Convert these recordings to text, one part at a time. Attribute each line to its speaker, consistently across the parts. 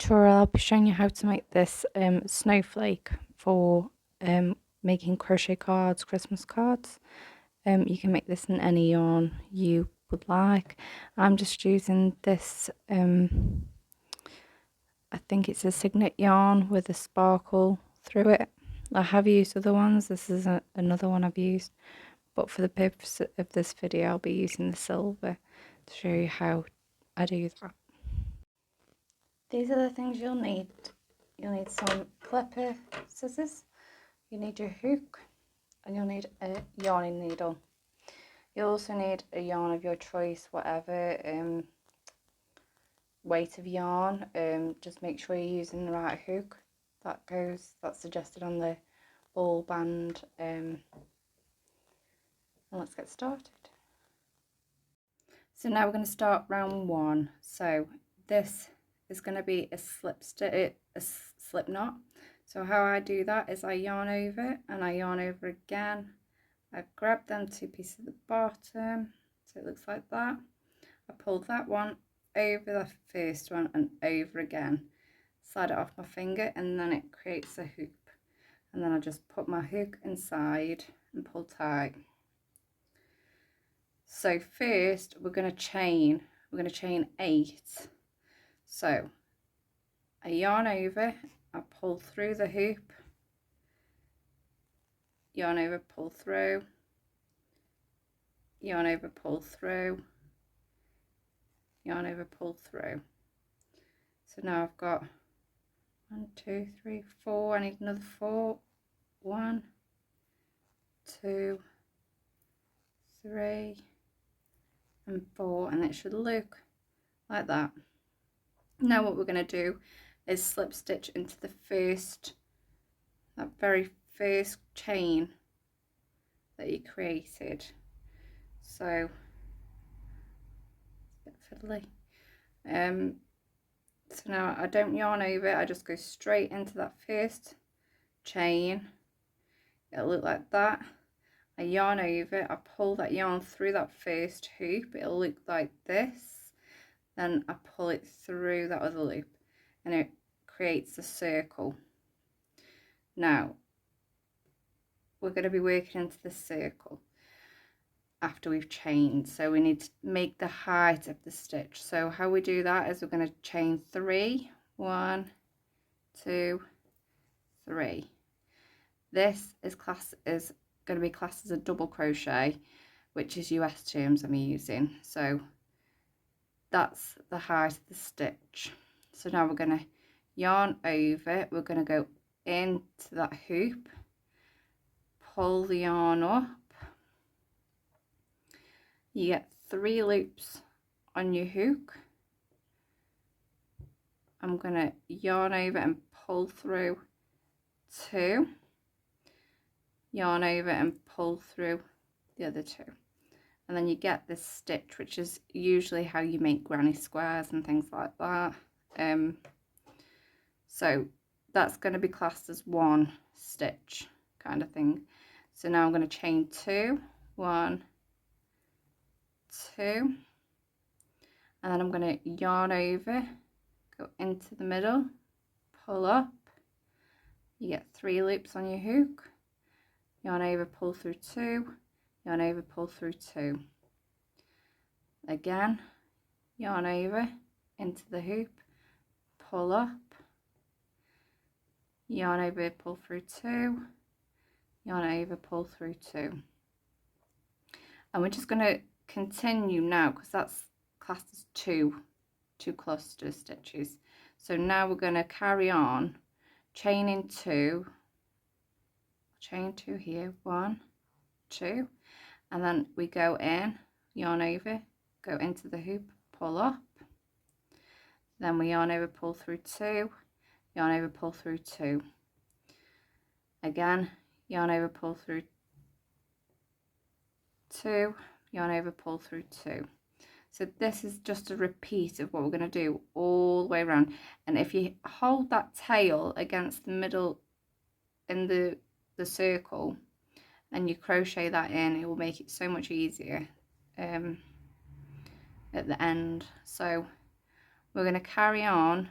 Speaker 1: tutorial I'll be showing you how to make this snowflake for making crochet cards, Christmas cards. You can make this in any yarn you would like. I'm just using this, I think it's a signet yarn with a sparkle through it. I have used other ones, this is another one I've used, but for the purpose of this video I'll be using the silver to show you how I do that. These are the things you'll need. You'll need some clipper scissors, you need your hook, and you'll need a yarning needle. You'll also need a yarn of your choice, whatever weight of yarn. Just make sure you're using the right hook. That's suggested on the ball band. And let's get started. So now we're going to start round one. So this is going to be a slip knot. So how I do that is I yarn over and I yarn over again. I grab them two pieces at the bottom, so it looks like that. I pull that one over the first one and over again, slide it off my finger, and then it creates a hoop. And then I just put my hook inside and pull tight. So first we're going to chain 8. So I yarn over, I pull through the hoop, yarn over, pull through, yarn over, pull through, yarn over, pull through. So now I've got 1, 2, 3, 4. I need another 4. 1, 2, 3, and 4, and it should look like that. Now what we're going to do is slip stitch into the that very first chain that you created. So it's a bit fiddly. So now I don't yarn over, I just go straight into that first chain. It'll look like that. I yarn over, I pull that yarn through that first hoop, it'll look like this. Then I pull it through that other loop and it creates a circle. Now we're going to be working into the circle after we've chained, so we need to make the height of the stitch. So how we do that is we're going to chain 3, 1, 2, 3. This is going to be classed as a double crochet, which is US terms I'm using. So that's the height of the stitch. So now we're going to yarn over, we're going to go into that hoop, pull the yarn up. You get 3 loops on your hook. I'm going to yarn over and pull through 2, yarn over and pull through the other 2, and then you get this stitch, which is usually how you make granny squares and things like that. So that's going to be classed as one stitch kind of thing. So now I'm going to chain 2, 1, 2, and then I'm going to yarn over, go into the middle, pull up. You get 3 loops on your hook, yarn over, pull through 2, yarn over, pull through 2. Again, yarn over into the hoop, pull up, yarn over, pull through 2, yarn over, pull through 2. And we're just going to continue now because that's classed as two cluster stitches. So now we're going to carry on chaining 2, chain 2 here, 1, 2, and then we go in, yarn over, go into the hoop, pull up, then we yarn over, pull through 2, yarn over, pull through 2, again, yarn over, pull through 2, yarn over, pull through 2. So this is just a repeat of what we're going to do all the way around. And if you hold that tail against the middle in the circle and you crochet that in, it will make it so much easier at the end. So we're going to carry on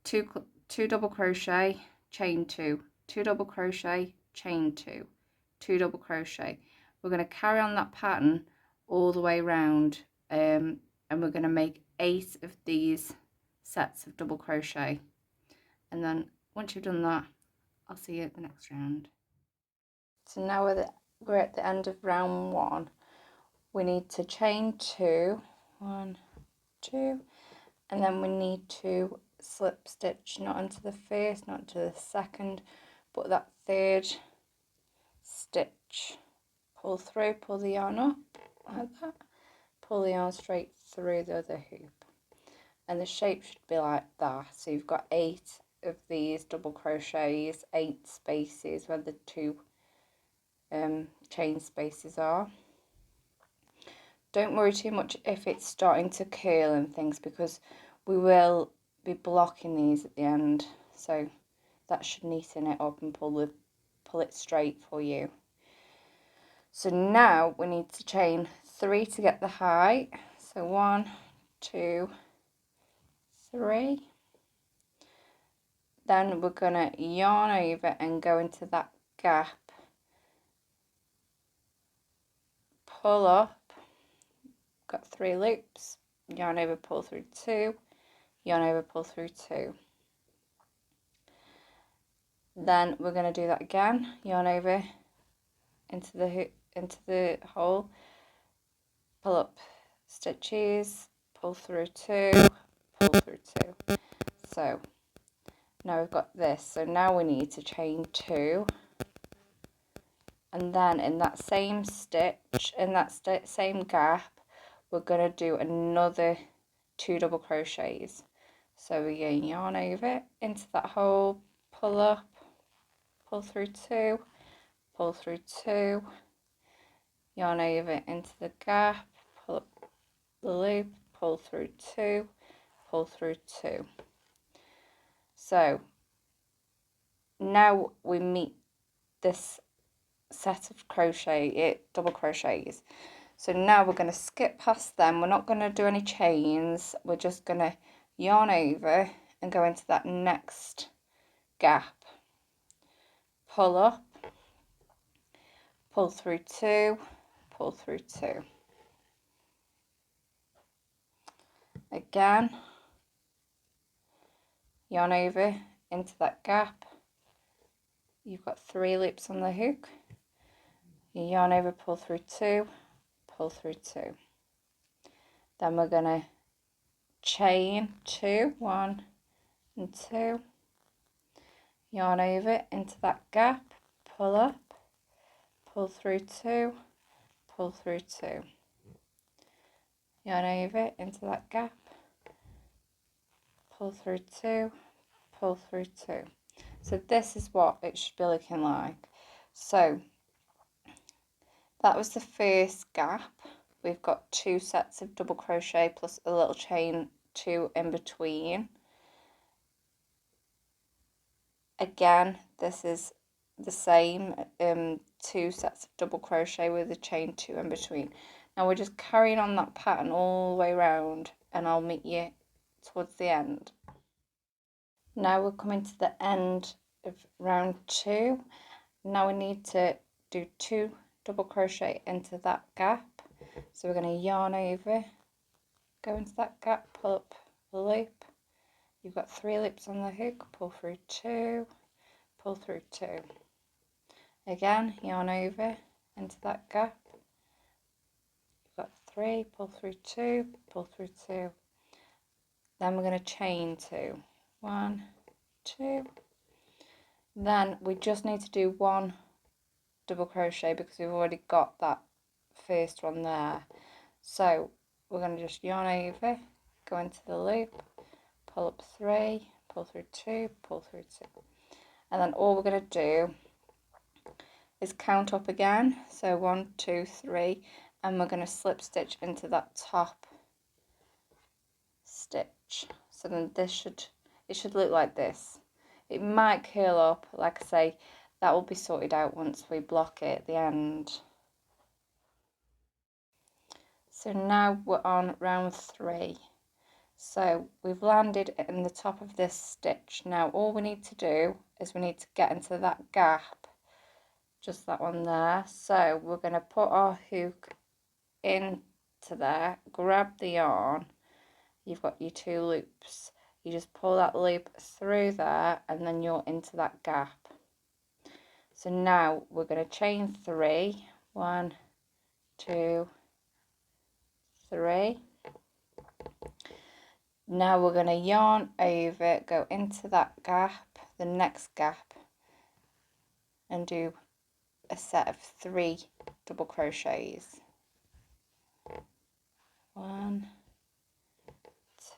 Speaker 1: two double crochet, chain 2, 2 double crochet, chain 2, 2 double crochet. We're going to carry on that pattern all the way around, and we're going to make 8 of these sets of double crochet, and then once you've done that, I'll see you at the next round. So now we're at the end of round 1. We need to chain 2, 1, 2, and then we need to slip stitch not into the first, not into the second, but that third stitch. Pull through, pull the yarn up like that, pull the yarn straight through the other hoop, and the shape should be like that. So you've got 8 of these double crochets, 8 spaces where the 2 chain spaces are. Don't worry too much if it's starting to curl and things, because we will be blocking these at the end, so that should neaten it up and pull it straight for you. So now we need to chain 3 to get the height. So 1, 2, 3. Then we're gonna yarn over and go into that gap, pull up, got 3 loops, yarn over, pull through 2, yarn over, pull through 2. Then we're going to do that again, yarn over into the hole, pull up stitches, pull through 2, pull through 2. So now we've got this. So now we need to chain 2, and then in that same stitch, in that same gap, we're going to do another 2 double crochets. So we're going to yarn over into that hole, pull up, pull through 2, pull through 2, yarn over into the gap, pull up the loop, pull through 2, pull through 2. So now we meet this set of double crochets. So now we're going to skip past them. We're not going to do any chains. We're just going to yarn over and go into that next gap, pull up, pull through 2, pull through 2. Again, yarn over into that gap. You've got 3 loops on the hook. You yarn over, pull through 2, pull through 2. Then we're going to chain 2, 1 and 2. Yarn over into that gap, pull up, pull through 2, pull through 2. Yarn over into that gap, pull through 2, pull through 2. So this is what it should be looking like. So that was the first gap. We've got 2 sets of double crochet plus a little chain 2 in between. Again, this is the same, 2 sets of double crochet with a chain 2 in between. Now we're just carrying on that pattern all the way around, and I'll meet you towards the end. Now we're coming to the end of round 2. Now we need to do 2 double crochet into that gap. So we're going to yarn over, go into that gap, pull up the loop. You've got 3 loops on the hook, pull through 2, pull through 2. Again, yarn over into that gap. You've got 3, pull through 2, pull through 2. Then we're going to chain 2, 1, 2. Then we just need to do 1 double crochet because we've already got that first one there. So we're going to just yarn over, go into the loop, pull up 3, pull through 2, pull through 2. And then all we're going to do is count up again. So 1, 2, 3, and we're going to slip stitch into that top stitch. So then it should look like this. It might curl up, like I say, that will be sorted out once we block it at the end. So now we're on round 3. So we've landed in the top of this stitch. Now all we need to do is we need to get into that gap, just that one there. So we're going to put our hook into there, grab the yarn, you've got your 2 loops, you just pull that loop through there and then you're into that gap. So now we're going to chain 3, 1, 2, 3. Now we're going to yarn over, go into that gap, the next gap, and do a set of 3 double crochets. 1,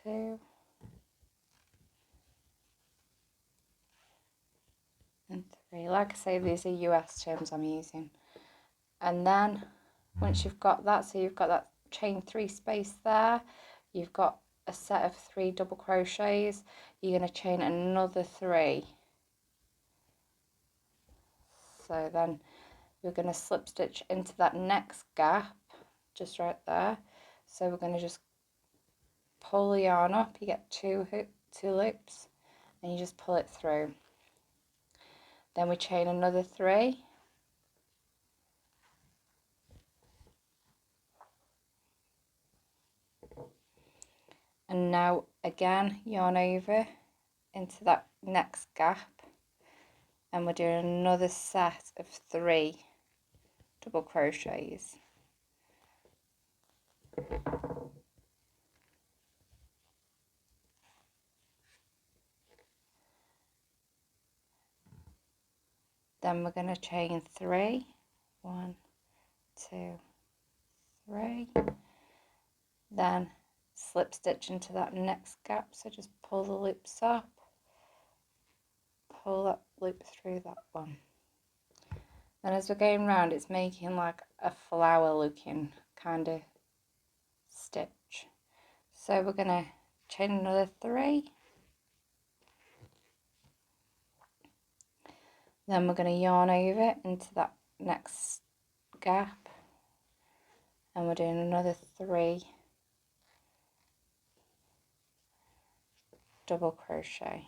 Speaker 1: 2, and 3. Like I say, these are US terms I'm using. And then once you've got that, so you've got that chain 3 space there, you've got a set of 3 double crochets, you're going to chain another 3. So then we're going to slip stitch into that next gap, just right there. So we're going to just pull the yarn up, you get 2 loops, and you just pull it through. Then we chain another 3. And now again yarn over into that next gap, and we're doing another set of 3 double crochets. Then we're going to chain 3, 1, 2, 3. Then slip stitch into that next gap, so just pull the loops up, pull that loop through that one. And as we're going round, it's making like a flower looking kind of stitch. So we're going to chain another 3. Then we're going to yarn over into that next gap, and we're doing another 3 double crochet.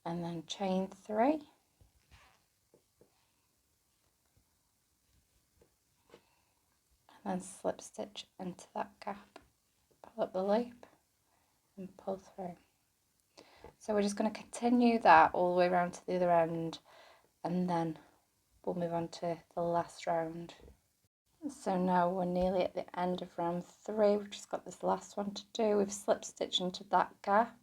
Speaker 1: And then chain 3. And then slip stitch into that gap, pull up the loop and pull through. So we're just going to continue that all the way around to the other end, and then we'll move on to the last round. So now we're nearly at the end of round 3. We've just got this last one to do. We've slip stitched into that gap.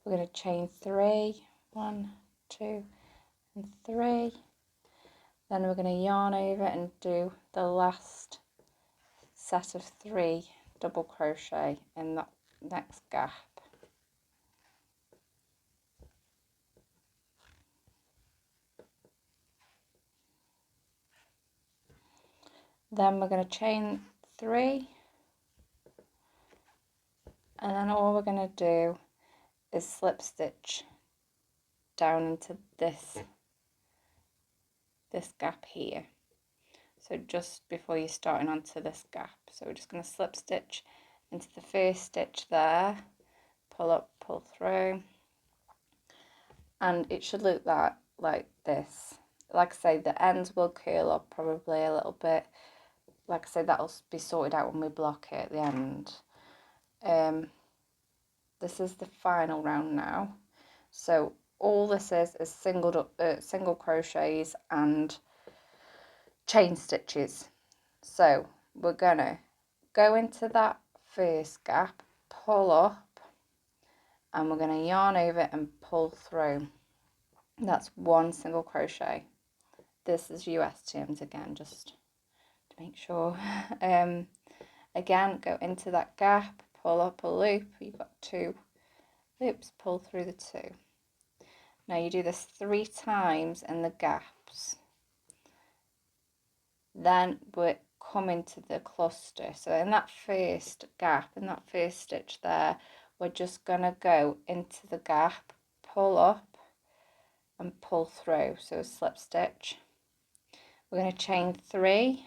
Speaker 1: We're going to chain 3, 1, 2 and 3. Then we're going to yarn over and do the last set of 3 double crochet in that next gap. Then we're going to chain 3, and then all we're going to do is slip stitch down into this gap here, so just before you're starting onto this gap. So we're just going to slip stitch into the first stitch there, pull up, pull through, and it should look like this. Like I say, the ends will curl up probably a little bit. Like I said, that'll be sorted out when we block it at the end. This is the final round now. So all this is single crochets and chain stitches. So we're gonna go into that first gap, pull up, and we're gonna yarn over and pull through. That's 1 single crochet. This is US terms again, just to make sure. Again, go into that gap, pull up a loop, you've got 2 loops, pull through the 2. Now you do this 3 times in the gaps. Then we're coming to the cluster. So in that first gap, in that first stitch there, we're just going to go into the gap, pull up, and pull through, so a slip stitch. We're going to chain 3,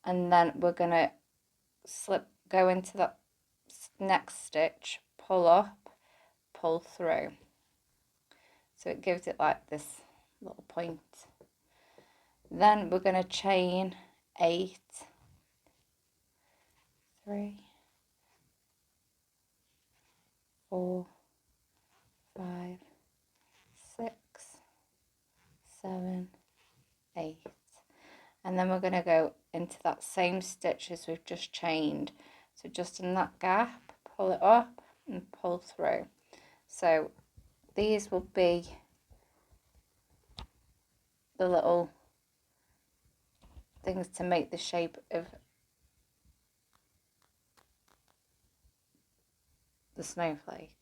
Speaker 1: and then we're going to go into that next stitch, pull up, pull through, so it gives it like this little point. Then we're going to chain 8, 3, 4, 5, 6, 7, 8, and then we're going to go into that same stitch as we've just chained, so just in that gap, pull it up and pull through. So these will be the little things to make the shape of the snowflake.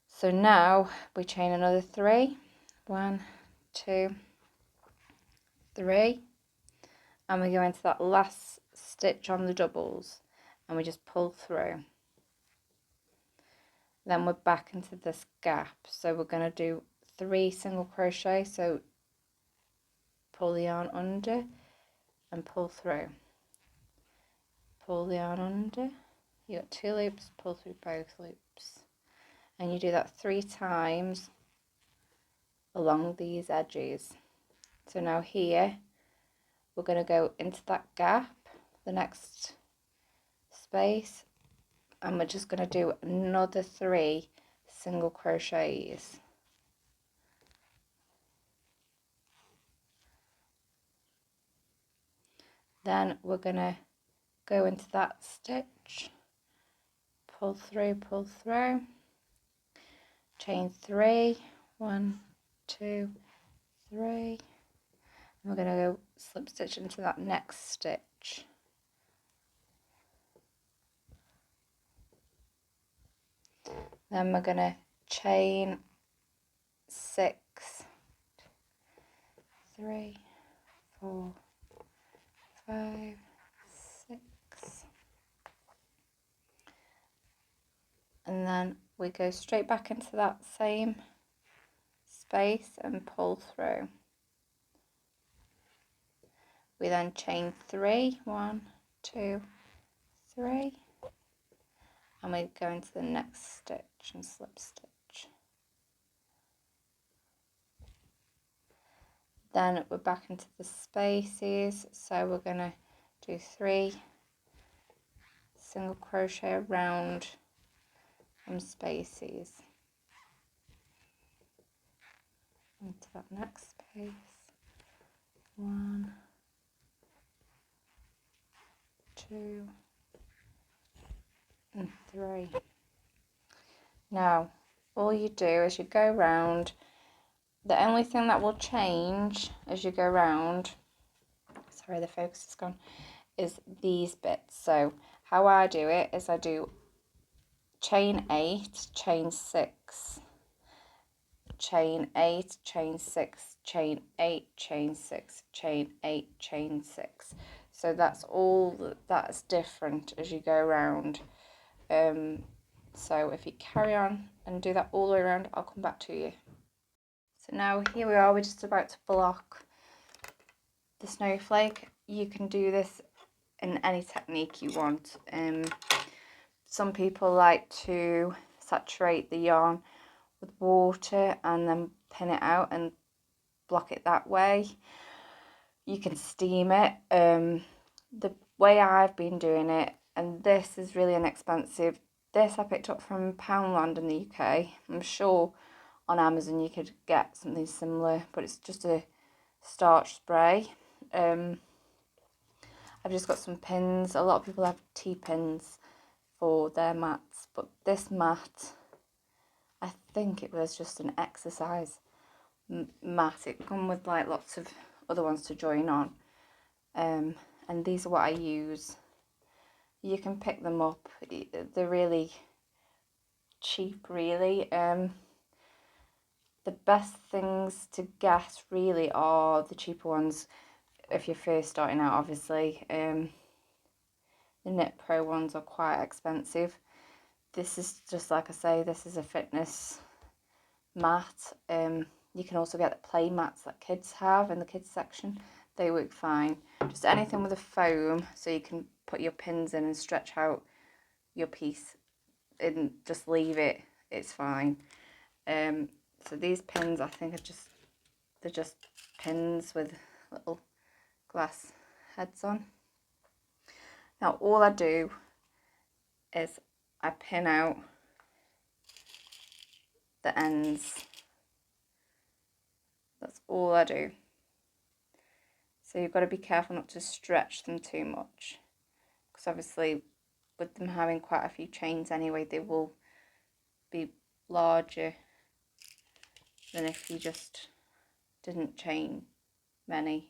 Speaker 1: So now we chain another 3, 1, 2, 3, and we go into that last stitch on the doubles and we just pull through. Then we're back into this gap, so we're going to do 3 single crochet, so pull the yarn under and pull through, pull the yarn under, you got 2 loops, pull through both loops, and you do that 3 times along these edges. So now here we're going to go into that gap, the next space, and we're just going to do another 3 single crochets. Then we're going to go into that stitch, pull through, chain 3, 1, 2, 3, and we're going to go slip stitch into that next stitch. Then we're going to chain 6, 3, 4, 5, 6, and then we go straight back into that same space and pull through. We then chain 3, 1, 2, 3, and we go into the next stitch and slip stitch. Then we're back into the spaces, so we're going to do 3 single crochet around from spaces into that next space. 1, 2, and 3. Now all you do is you go round. The only thing that will change as you go round, sorry the focus is gone, is these bits. So how I do it is I do chain 8, chain 6, chain 8, chain 6, chain 8, chain 6, chain 8, chain 6. So that's all that's different as you go around. So if you carry on and do that all the way around, I'll come back to you. So now here we are, we're just about to block the snowflake. You can do this in any technique you want. Some people like to saturate the yarn with water and then pin it out and block it that way. You can steam it. The way I've been doing it, and this is really inexpensive. This I picked up from Poundland in the UK. I'm sure on Amazon you could get something similar, but it's just a starch spray. I've just got some pins. A lot of people have T-pins for their mats, but this mat, I think it was just an exercise mat. It come with like lots of other ones to join on, and these are what I use. You can pick them up. They're really cheap, really. The best things to get really are the cheaper ones if you're first starting out, obviously. The Knit Pro ones are quite expensive. this is just, like I say, this is a fitness mat. You can also get the play mats that kids have in the kids section. They work fine. Just anything with a foam so you can put your pins in and stretch out your piece and just leave it. It's fine. So these pins, I think, they're just pins with little glass heads on. Now all I do is I pin out the ends. That's all I do. So you've got to be careful not to stretch them too much, because obviously with them having quite a few chains anyway, they will be larger than if you just didn't chain many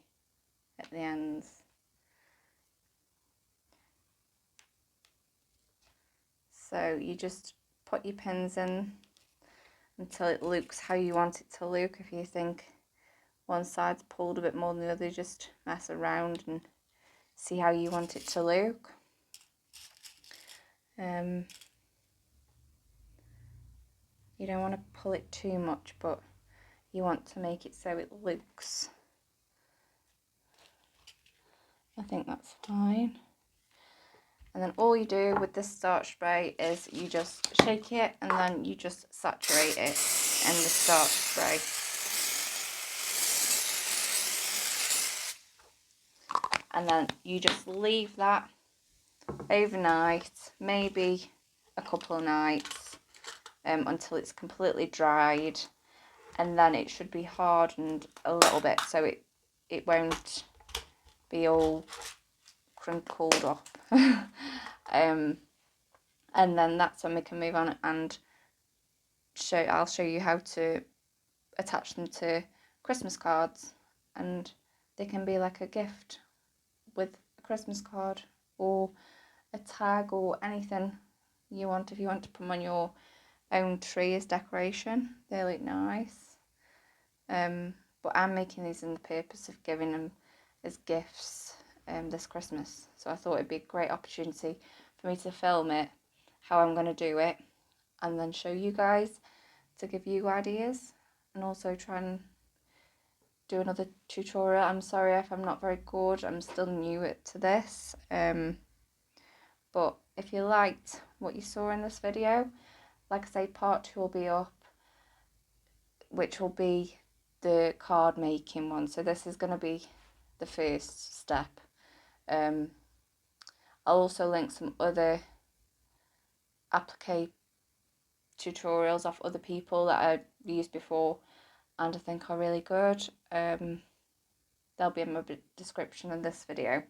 Speaker 1: at the ends. So you just put your pins in until it looks how you want it to look. If you think one side's pulled a bit more than the other, just mess around and see how you want it to look. You don't want to pull it too much, but you want to make it so it looks. I think that's fine. And then all you do with this starch spray is you just shake it and then you just saturate it in the starch spray. And then you just leave that overnight, maybe a couple of nights, until it's completely dried, and then it should be hardened a little bit so it won't be all crinkled up. And then that's when we can move on and I'll show you how to attach them to Christmas cards, and they can be like a gift with a Christmas card or a tag or anything you want. If you want to put them on your own tree as decoration, they look nice. But I'm making these in the purpose of giving them as gifts this Christmas, so I thought it'd be a great opportunity for me to film it, how I'm going to do it, and then show you guys to give you ideas, and also try and do another tutorial. I'm sorry if I'm not very good, I'm still new to this, but if you liked what you saw in this video, like I say, part 2 will be up, which will be the card making one. So this is going to be the first step. I'll also link some other applique tutorials off other people that I used before and I think are really good. They'll be in my description in this video,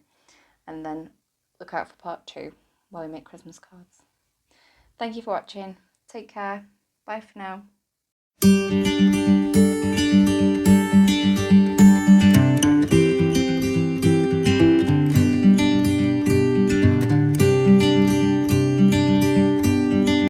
Speaker 1: and then look out for part 2 while we make Christmas cards. Thank you for watching. Take care. Bye for now.